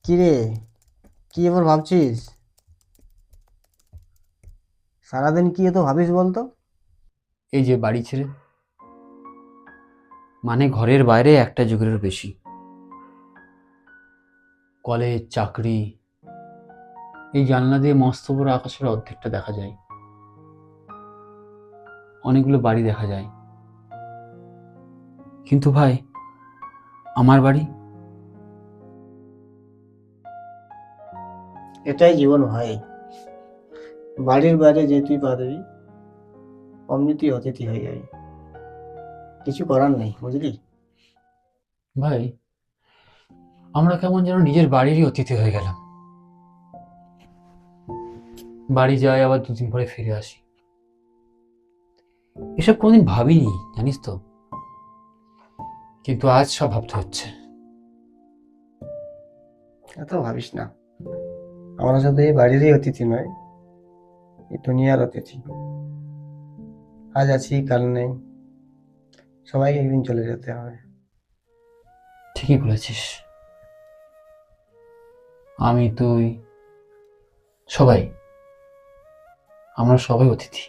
কি রে, কি এবার ভাবছিস? সারাদিন কি এত ভাবিস বলতো? এই যে বাড়ি ছেড়ে, মানে ঘরের বাইরে একটা যুগেরও বেশি। কলেজ, চাকরি, এই জানলা দিয়ে মস্ত বড় আকাশের অর্ধেকটা দেখা যায়। অনেকগুলো বাড়ি দেখা যায়, কিন্তু ভাই, আমার বাড়ি। এটাই জীবন ভাই। বাড়ির বাইরে যে তুই পা দিবি, অমনি তুই অতিথি হয়ে যাবি। কিছু করার নেই, বুঝলি? ভাই, আমরা কেমন যেন নিজের বাড়িরই অতিথি হয়ে গেলাম। বাড়ি যাই, আবার দুদিন পরে ফিরে আসি। এসব কোনোদিন ভাবিনি, জানিস তো, কিন্তু আজ সব ভাবতে হচ্ছে। এত ভাবিস না। আমরা শুধু এই বাড়িরই অতিথি নয়, এই দুনিয়ার অতিথি। আজ আছি, কাল নেই, সবাইকে একদিন চলে যেতে হবে। ঠিকই বলেছিস। আমি, তুই, সবাই, আমরা সবাই অতিথি।